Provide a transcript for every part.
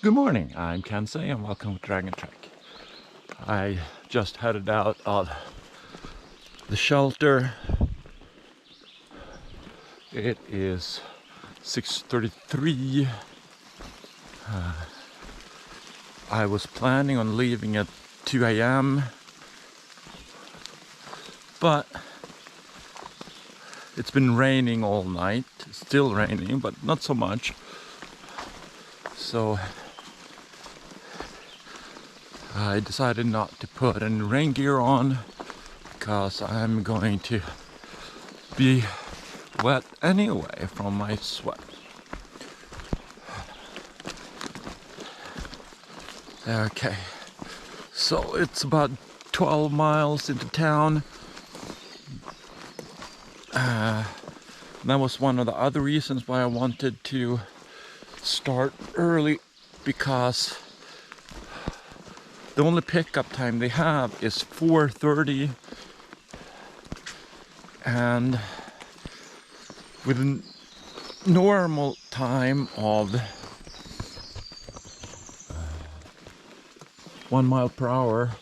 Good morning, I'm Kensei and welcome to Dragontrek. I just headed out of the shelter. It is 6:33. I was planning on leaving at 2 a.m. but it's been raining all night. It's still raining, but not so much. So I decided not to put any rain gear on because I'm going to be wet anyway from my sweat. Okay, so it's about 12 miles into town. That was one of the other reasons why I wanted to start early, because the only pickup time they have is 4:30, and with a normal time of 1 mile per hour,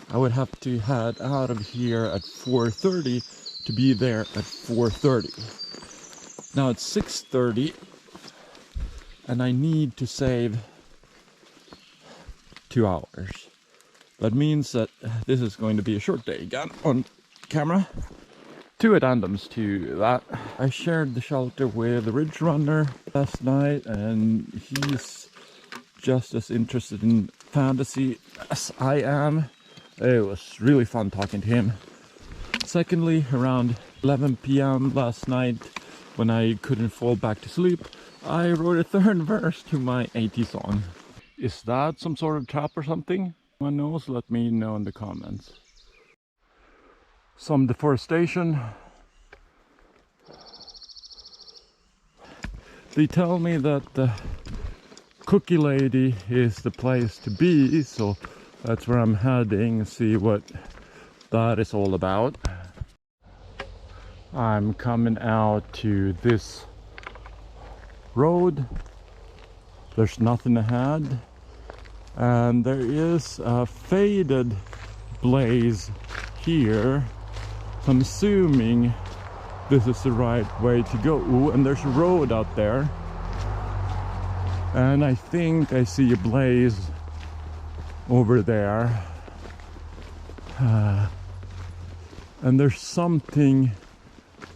I would have to head out of here at 4:30 to be there at 4:30. Now it's 6:30 and I need to save 2 hours. That means that this is going to be a short day again on camera. Two addendums to that. I shared the shelter with the Ridge Runner last night, and he's just as interested in fantasy as I am. It was really fun talking to him. Secondly, around 11 p.m. last night, when I couldn't fall back to sleep, I wrote a third verse to my AT song. Is that some sort of trap or something? Anyone knows? Let me know in the comments. Some deforestation. They tell me that the Cookie Lady is the place to be, so that's where I'm heading and see what that is all about. I'm coming out to this road. There's nothing ahead, and there is a faded blaze here. I'm assuming this is the right way to go. Ooh, and there's a road out there, and I think I see a blaze over there, and there's something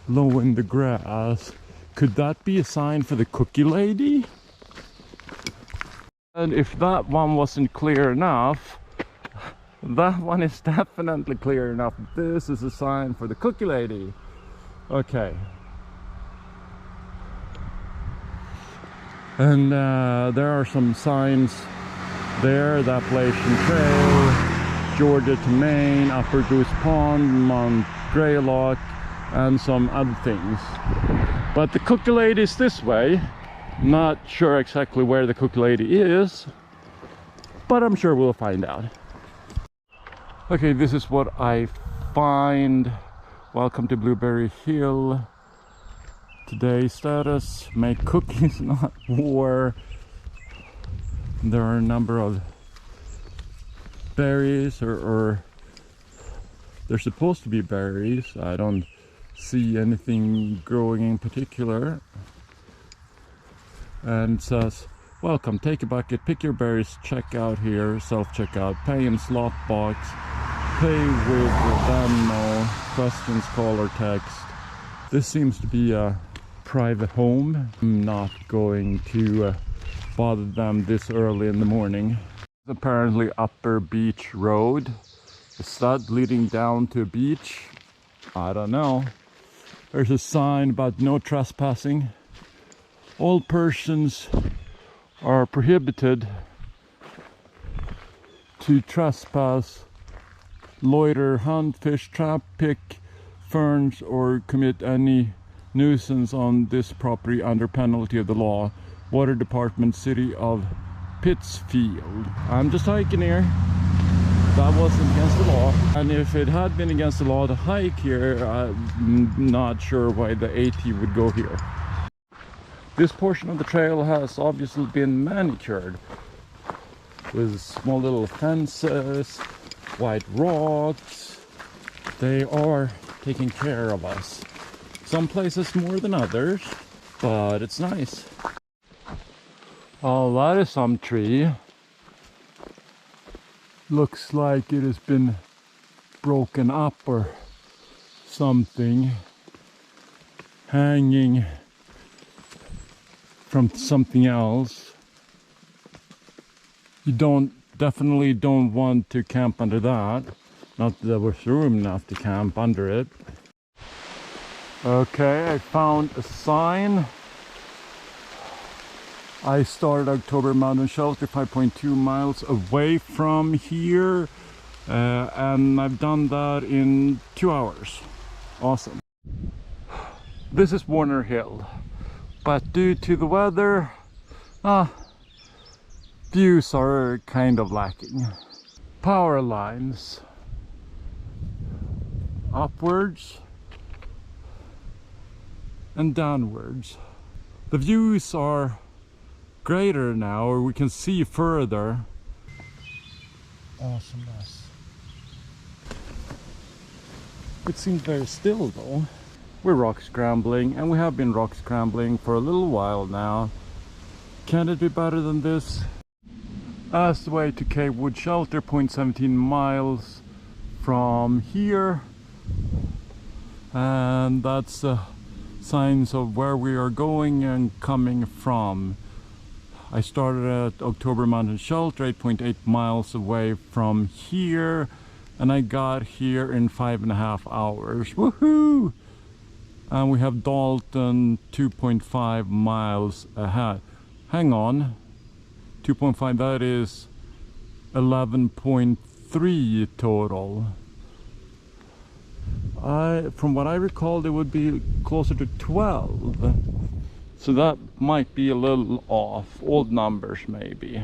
low in the grass. Could that be a sign for the Cookie Lady? And if that one wasn't clear enough, that one is definitely clear enough. This is a sign for the Cookie Lady. Okay. And there are some signs there: the Appalachian Trail, Georgia to Maine, Upper Goose Pond, Mount Greylock, and some other things. But the Cookie Lady is this way. Not sure exactly where the Cookie Lady is, but I'm sure we'll find out. Okay, this is what I find. Welcome to Blueberry Hill. Today's status: make cookies, not war. There are a number of berries, or they're supposed to be berries. I don't see anything growing in particular. And it says, welcome, take a bucket, pick your berries, check out here, self-checkout, pay in slot box, pay with Venmo, questions, call or text. This seems to be a private home. I'm not going to bother them this early in the morning. Apparently Upper Beach Road. Is that leading down to a beach? I don't know. There's a sign about no trespassing. All persons are prohibited to trespass, loiter, hunt, fish, trap, pick ferns, or commit any nuisance on this property under penalty of the law. Water Department, City of Pittsfield. I'm just hiking here. That wasn't against the law. And if it had been against the law to hike here, I'm not sure why the AT would go here. This portion of the trail has obviously been manicured with small little fences, white rocks. They are taking care of us. Some places more than others, but it's nice. Oh, that is some tree. Looks like it has been broken up or something, hanging from something else. You definitely don't want to camp under that. Not that there was room enough to camp under it. Okay, I found a sign. I started October Mountain Shelter 5.2 miles away from here, and I've done that in 2 hours. Awesome. This is Warner Hill, but due to the weather, views are kind of lacking. Power lines upwards and downwards. The views are greater now, or we can see further. Awesomeness. It seems very still though. We're rock scrambling, and we have been rock scrambling for a little while now. Can it be better than this? As the way to Cave Wood Shelter, 0.17 miles from here, and that's signs of where we are going and coming from. I started at October Mountain Shelter, 8.8 miles away from here, and I got here in 5.5 hours. Woohoo! And we have Dalton 2.5 miles ahead. Hang on, 2.5, that is 11.3 total. From what I recalled, it would be closer to 12. So that might be a little off, old numbers maybe.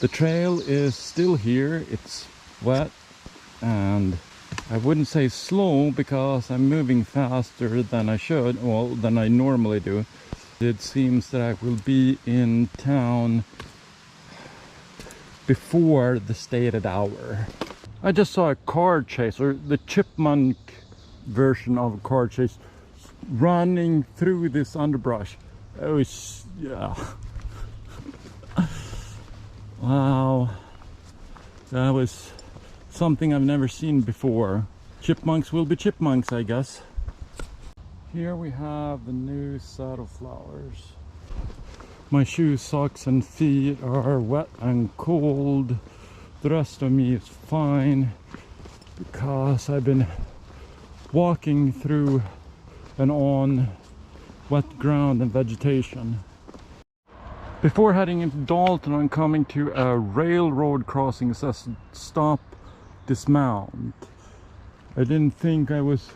The trail is still here, it's wet, and I wouldn't say slow because I'm moving faster than I should, well, than I normally do. It seems that I will be in town before the stated hour. I just saw a car chase, or the chipmunk version of a car chase, running through this underbrush. It was, yeah. Wow. That was something I've never seen before. Chipmunks will be chipmunks, I guess. Here we have the new set of flowers. My shoes, socks and feet are wet and cold. The rest of me is fine because I've been walking through and on wet ground and vegetation. Before heading into Dalton, I'm coming to a railroad crossing. It says stop, dismount. I didn't think I was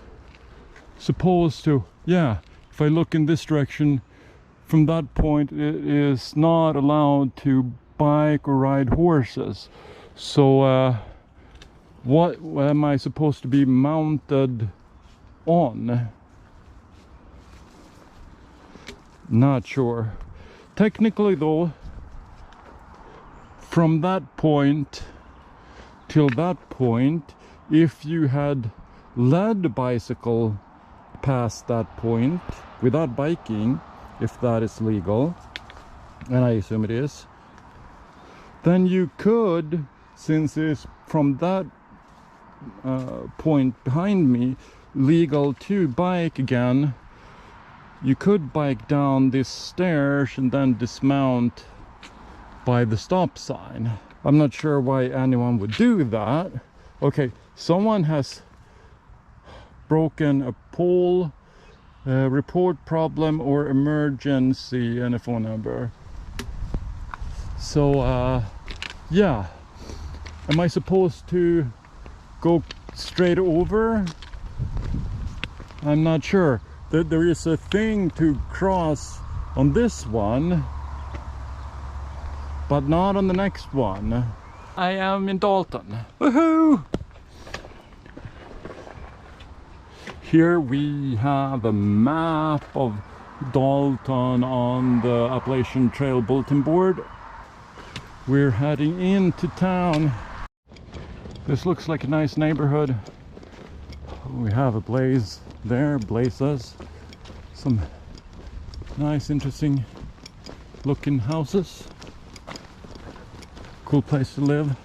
supposed to. Yeah, if I look in this direction, from that point it is not allowed to bike or ride horses. So what am I supposed to be mounted on? Not sure. Technically though, from that point till that point, if you had led a bicycle past that point without biking, if that is legal, and I assume it is, then you could, since it's from that point behind me legal to bike again, you could bike down this stairs and then dismount by the stop sign. I'm not sure why anyone would do that. Okay, someone has broken a pole, report problem or emergency, and a phone number. So yeah, am I supposed to go straight over? I'm not sure. There is a thing to cross on this one, but not on the next one. I am in Dalton. Woohoo! Here we have a map of Dalton on the Appalachian Trail bulletin board. We're heading into town. This looks like a nice neighborhood. We have a blaze there, blazes. Some nice, interesting looking houses. Cool place to live.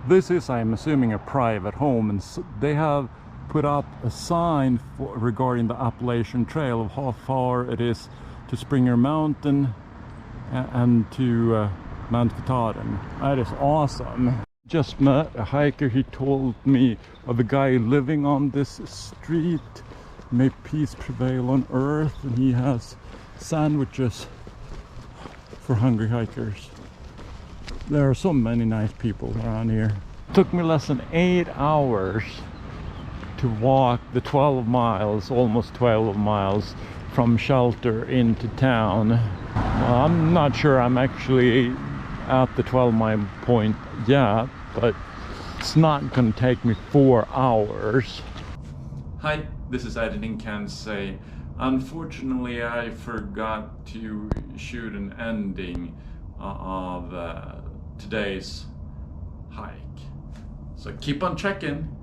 This is, I'm assuming, a private home, and they have put up a sign regarding the Appalachian Trail of how far it is to Springer Mountain and to Mount Katahdin. That is awesome. Just met a hiker. He told me of a guy living on this street. May peace prevail on earth, and he has sandwiches for hungry hikers. There are so many nice people around here. It took me less than 8 hours to walk the 12 miles, almost 12 miles from shelter into town. Well, I'm not sure I'm actually at the 12-mile point yet, but it's not gonna take me 4 hours. Hi, this is Editing Can Say. Unfortunately, I forgot to shoot an ending of today's hike. So keep on checking.